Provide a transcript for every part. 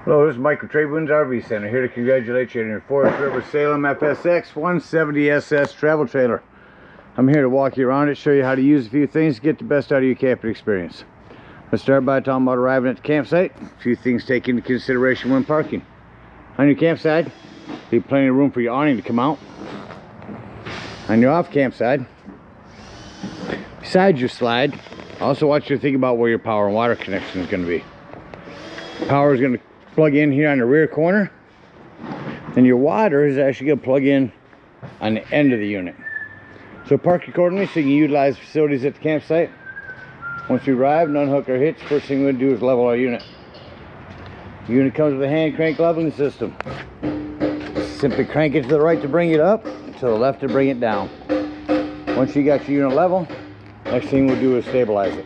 Hello, this is Mike with TradeWinds RV Center, here to congratulate you on your Forest River Salem FSX 170SS travel trailer. I'm here to walk you around it, show you how to use a few things to get the best out of your camping experience. Let's start by talking about arriving at the campsite. A few things to take into consideration when parking. On your campsite, leave plenty of room for your awning to come out. On your off campsite, besides your slide, also want you to think about where your power and water connection is going to be. Power is going to plug in here on the rear corner, and your water is actually going to plug in on the end of the unit. So park accordingly so you can utilize facilities at the campsite. Once you arrive and unhook our hitch, first thing we're going to do is level our unit. The unit comes with a hand crank leveling system. Simply crank it to the right to bring it up, to the left to bring it down. Once you got your unit level, next thing we'll do is stabilize it.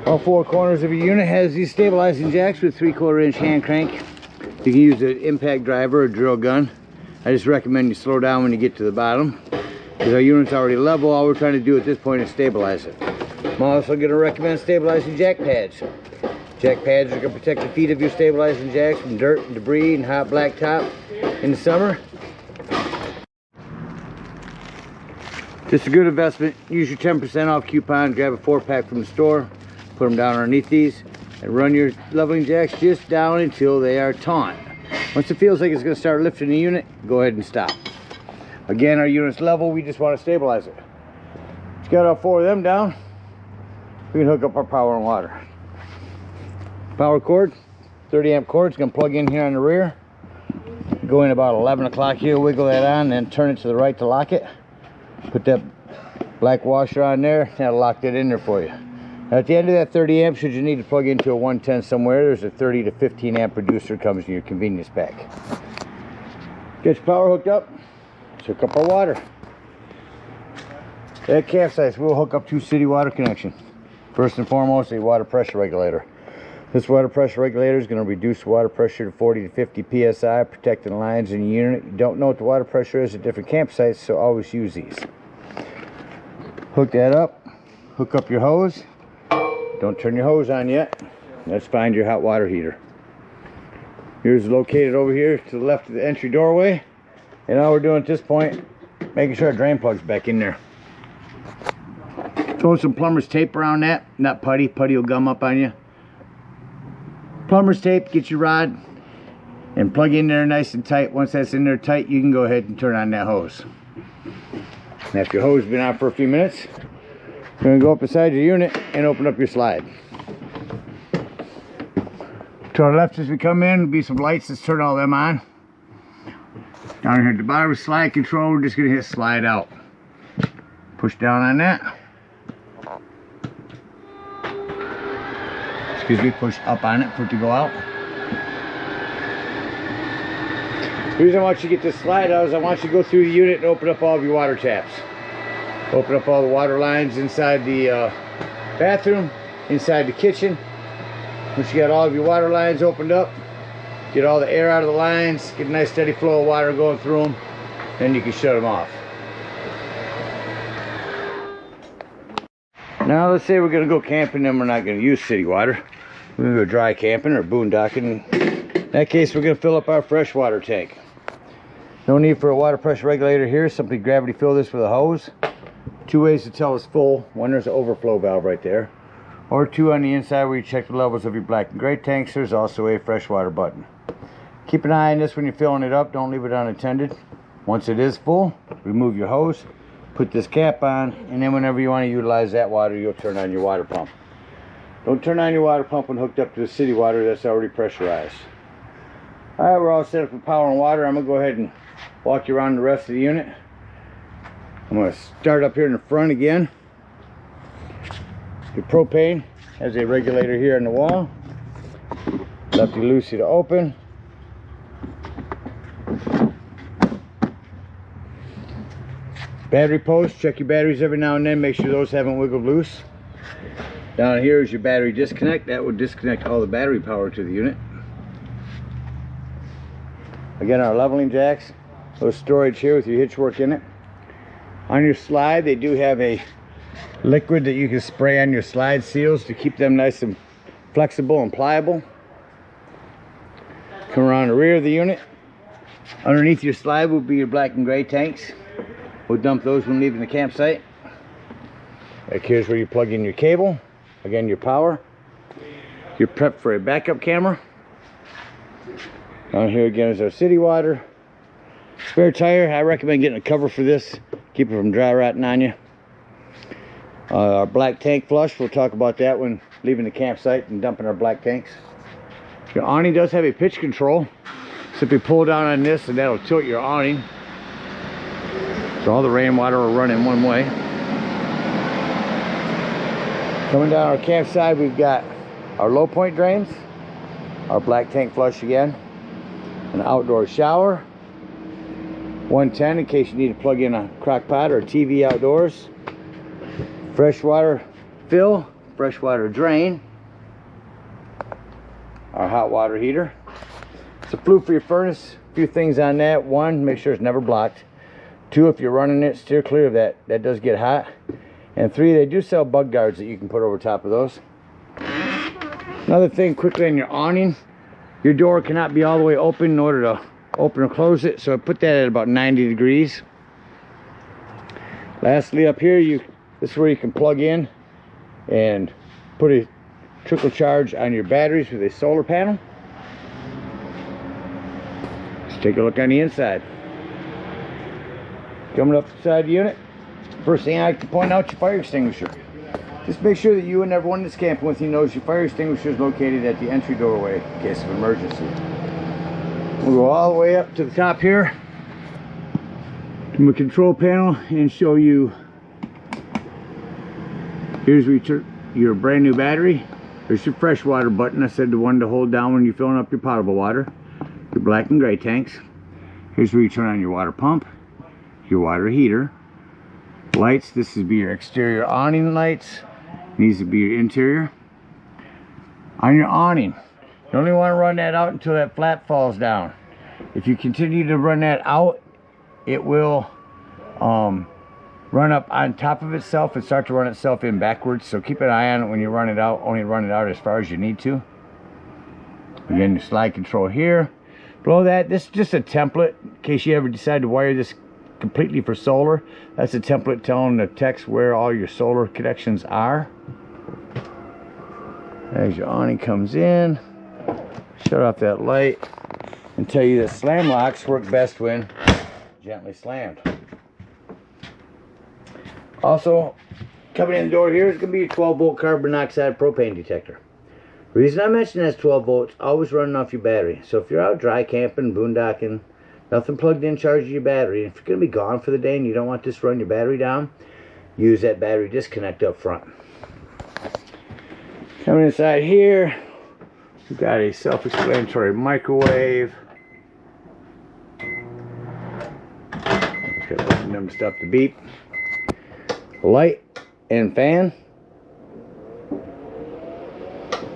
All four corners of your unit has these stabilizing jacks with 3/4 inch hand crank. You can use an impact driver or drill gun. I just recommend you slow down when you get to the bottom, because our unit's already level. All we're trying to do at this point is stabilize it. I'm also going to recommend stabilizing jack pads. Jack pads are going to protect the feet of your stabilizing jacks from dirt and debris and hot blacktop in the summer. Just a good investment. Use your 10% off coupon, grab a 4-pack from the store, put them down underneath these, and run your leveling jacks just down until they are taut. Once it feels like it's going to start lifting the unit, go ahead and stop. Again, our unit's level, we just want to stabilize it. Once you got all four of them down, we can hook up our power and water. Power cord, 30 amp cord, is going to plug in here on the rear. Go in about 11 o'clock here, wiggle that on, then turn it to the right to lock it. Put that black washer on there, that'll lock that in there for you. At the end of that 30 amp, should you need to plug into a 110 somewhere, there's a 30 to 15 amp reducer comes in your convenience pack. Get your power hooked up, let's hook up our water. At campsites, we'll hook up to city water connection. First and foremost, a water pressure regulator. This water pressure regulator is going to reduce water pressure to 40 to 50 psi, protecting the lines in your unit. You don't know what the water pressure is at different campsites, so always use these. Hook that up, hook up your hose. Don't turn your hose on yet. Let's find your hot water heater. Yours is located over here to the left of the entry doorway. And all we're doing at this point, making sure our drain plug's back in there. Throw some plumber's tape around that, not putty. Putty will gum up on you. Plumber's tape, get your rod and plug in there nice and tight. Once that's in there tight, you can go ahead and turn on that hose. And after your hose has been on for a few minutes, you're going to go up beside your unit and open up your slide. To our left as we come in, will be some lights. Let's turn all them on. Down here at the bottom of the slide control, we're just going to hit slide out. Push down on that. Excuse me, push up on it for it to go out. The reason I want you to get this slide out is I want you to go through the unit and open up all of your water taps. Open up all the water lines inside the bathroom, inside the kitchen. Once you got all of your water lines opened up, get all the air out of the lines, get a nice steady flow of water going through them, then you can shut them off. Now let's say we're going to go camping and we're not going to use city water. We're going to go dry camping or boondocking. In that case, we're going to fill up our freshwater tank. No need for a water pressure regulator here. Simply gravity fill this with a hose. Two ways to tell it's full. One, there's an overflow valve right there. Or two, on the inside where you check the levels of your black and gray tanks, there's also a freshwater button. Keep an eye on this when you're filling it up. Don't leave it unattended. Once it is full, remove your hose, put this cap on, and then whenever you want to utilize that water, you'll turn on your water pump. Don't turn on your water pump when hooked up to the city water. That's already pressurized. Alright, we're all set up with power and water. I'm going to go ahead and walk you around the rest of the unit. I'm going to start up here in the front again. Your propane has a regulator here on the wall. Lefty loosey to open. Battery post, check your batteries every now and then, make sure those haven't wiggled loose. Down here is your battery disconnect. That would disconnect all the battery power to the unit. Again, our leveling jacks, little storage here with your hitch work in it. On your slide, they do have a liquid that you can spray on your slide seals to keep them nice and flexible and pliable. Come around the rear of the unit. Underneath your slide will be your black and gray tanks. We'll dump those when leaving the campsite. Back here's where you plug in your cable. Again, your power. You're prepped for a backup camera. Down here again is our city water. Spare tire. I recommend getting a cover for this. Keep it from dry rotting on you. Our black tank flush. We'll talk about that when leaving the campsite and dumping our black tanks. Your awning does have a pitch control. Simply pull down on this and that'll tilt your awning. So all the rainwater will run in one way. Coming down our campsite, we've got our low point drains, our black tank flush again, an outdoor shower, 110 in case you need to plug in a crock pot or a TV outdoors, freshwater fill, freshwater drain, our hot water heater. It's a flue for your furnace. A few things on that. One, make sure it's never blocked. Two, if you're running it, steer clear of that. That does get hot. And three, they do sell bug guards that you can put over top of those. Another thing quickly on your awning, your door cannot be all the way open in order to open or close it. So put that at about 90 degrees. Lastly, up here, this is where you can plug in and put a trickle charge on your batteries with a solar panel. Let's take a look on the inside. Coming up inside the unit, first thing I like to point out, your fire extinguisher. Just make sure that you and everyone that's camping with you knows your fire extinguisher is located at the entry doorway in case of emergency. We'll go all the way up to the top here to my control panel and show you. Here's your brand new battery. There's your freshwater button. I said the one to hold down when you're filling up your potable water. Your black and gray tanks. Here's where you turn on your water pump, your water heater. Lights, this would be your exterior awning lights. These would be your interior. On your awning, you only want to run that out until that flap falls down. If you continue to run that out, it will run up on top of itself and start to run itself in backwards. So keep an eye on it when you run it out. Only run it out as far as you need to. Again, your slide control here. Below that, this is just a template in case you ever decide to wire this completely for solar. That's a template telling the techs where all your solar connections are. As your awning comes in, shut off that light and tell you that slam locks work best when gently slammed. Also, coming in the door here is going to be your 12-volt carbon monoxide propane detector. The reason I mention that's 12 volts, always running off your battery. So if you're out dry camping, boondocking, nothing plugged in charges your battery. If you're going to be gone for the day and you don't want this to run your battery down, use that battery disconnect up front. Coming inside here, we've got a self-explanatory microwave. Just got to open them to stop the beep. Light and fan.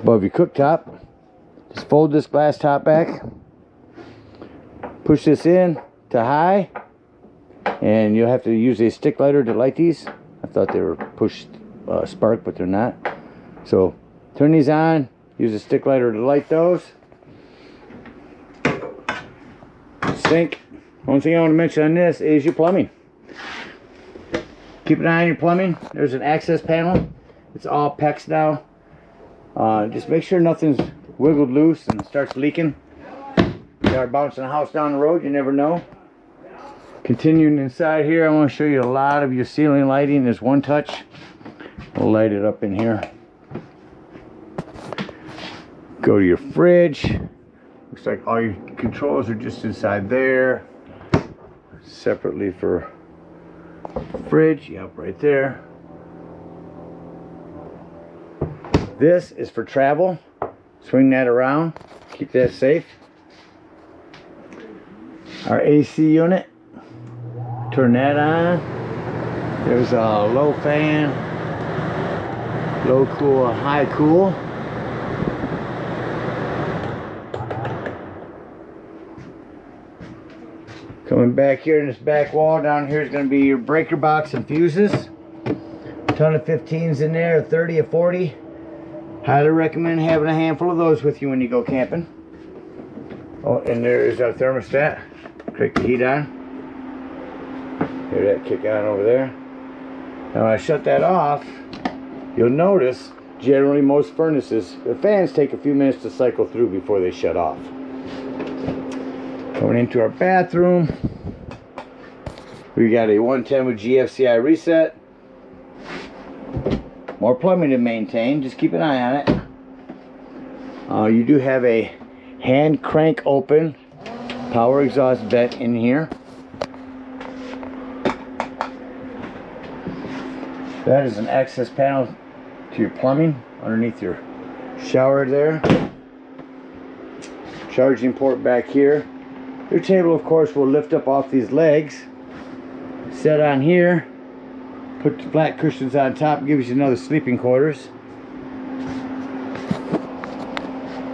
Above your cooktop. Just fold this glass top back. Push this in to high, and you'll have to use a stick lighter to light these. I thought they were push spark, but they're not. So turn these on, use a stick lighter to light those. Sink. One thing I want to mention on this is your plumbing. Keep an eye on your plumbing. There's an access panel. It's all PEX now. Just make sure nothing's wiggled loose and starts leaking. Start bouncing a house down the road, you never know. Continuing inside here, I want to show you a lot of your ceiling lighting. There's one touch. We'll light it up in here. Go to your fridge. Looks like all your controls are just inside there. Separately for fridge, yep, right there. This is for travel. Swing that around, keep that safe. Our AC unit, turn that on. There's a low fan, low cool, high cool. Coming back here in this back wall, down here is going to be your breaker box and fuses. A ton of 15s in there, a 30, a 40. Highly recommend having a handful of those with you when you go camping. Oh, and there is our thermostat. Click the heat on. Hear that kick on over there. Now when I shut that off, you'll notice generally most furnaces, the fans take a few minutes to cycle through before they shut off. Going into our bathroom, we got a 110 with GFCI reset. More plumbing to maintain, just keep an eye on it. You do have a hand crank open power exhaust vent in here. That is an access panel to your plumbing underneath your shower there. Charging port back here. Your table, of course, will lift up off these legs. Set on here. Put the flat cushions on top, gives you another sleeping quarters.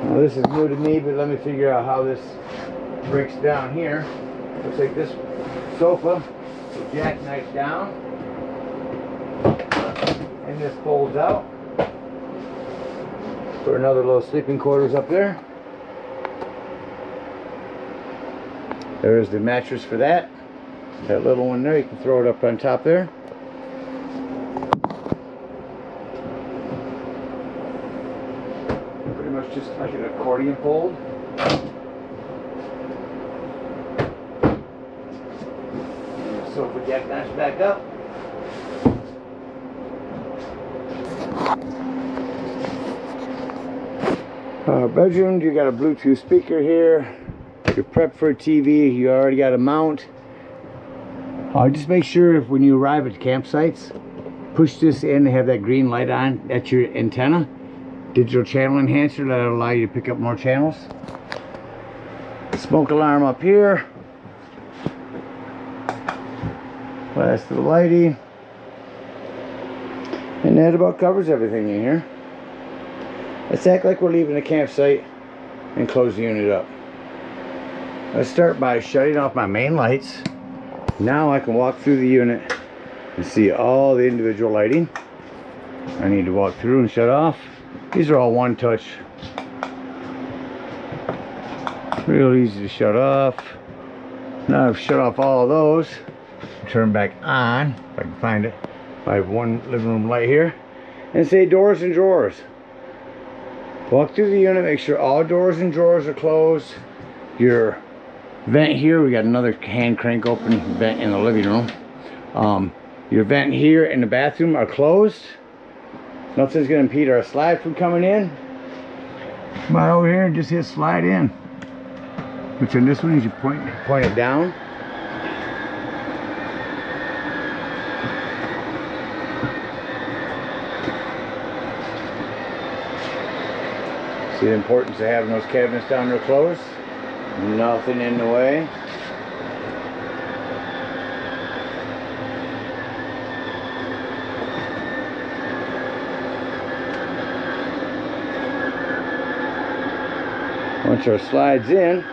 Now this is new to me, but let me figure out how this breaks down here. Looks like this sofa will jackknife down, and this folds out for another little sleeping quarters up there. There's the mattress for that. That little one there, you can throw it up on top there. Pretty much just like an accordion fold. Sofa jackknives back up. Bedroom, you got a Bluetooth speaker here. You're prepped for a TV. You already got a mount. Just make sure if when you arrive at campsites, push this in, they have that green light on. That's your antenna. Digital channel enhancer that'll allow you to pick up more channels. Smoke alarm up here. Last of the lighting. And that about covers everything in here. Let's act like we're leaving the campsite and close the unit up. Let's start by shutting off my main lights. Now I can walk through the unit and see all the individual lighting. I need to walk through and shut off. These are all one touch. Real easy to shut off. Now I've shut off all of those. Turn back on, if I can find it. I have one living room light here. And say doors and drawers. Walk through the unit, make sure all doors and drawers are closed. Your vent here, we got another hand crank open vent in the living room. Your vent here in the bathroom are closed. Nothing's going to impede our slide from coming in. Come on over here and just hit slide in. Which on this one is you point it down. See the importance of having those cabinets down there closed? Nothing in the way. Once our slide's in,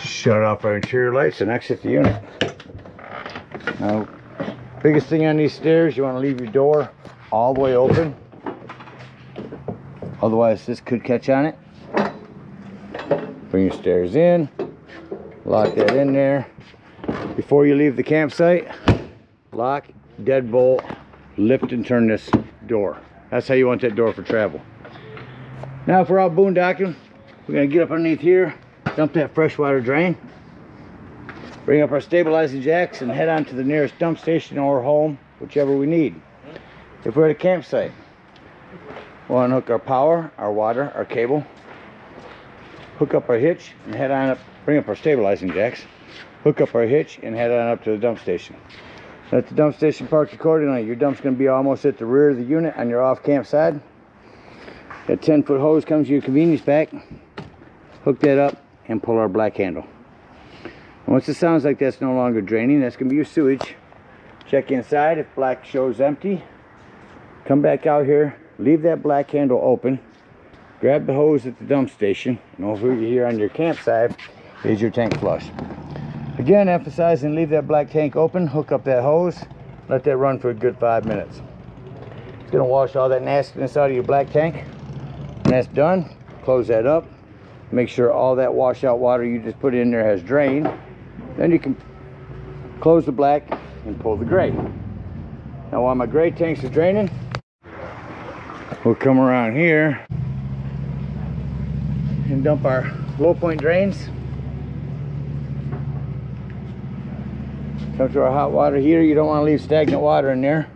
shut off our interior lights and exit the unit. Now, biggest thing on these stairs, you want to leave your door all the way open. Otherwise this could catch on it. Bring your stairs in, lock that in there. Before you leave the campsite, lock, deadbolt, lift and turn this door. That's how you want that door for travel. Now if we're out boondocking, we're going to get up underneath here, dump that freshwater drain, bring up our stabilizing jacks and head on to the nearest dump station or home, whichever we need. If we're at a campsite, we'll unhook our power, our water, our cable, hook up our hitch and head on up, bring up our stabilizing jacks, hook up our hitch and head on up to the dump station. Let the dump station park accordingly. Your dump's going to be almost at the rear of the unit on your off camp side. That 10-foot hose comes to your convenience pack. Hook that up and pull our black handle. And once it sounds like that's no longer draining, that's going to be your sewage. Check inside. If black shows empty, come back out here, leave that black handle open, grab the hose at the dump station, and over here on your campsite is your tank flush. Again, emphasizing leave that black tank open, hook up that hose, let that run for a good 5 minutes. It's going to wash all that nastiness out of your black tank. When that's done, close that up. Make sure all that washout water you just put in there has drained. Then you can close the black and pull the gray. Now while my gray tanks are draining, we'll come around here and dump our low point drains. Come to our hot water heater. You don't want to leave stagnant water in there.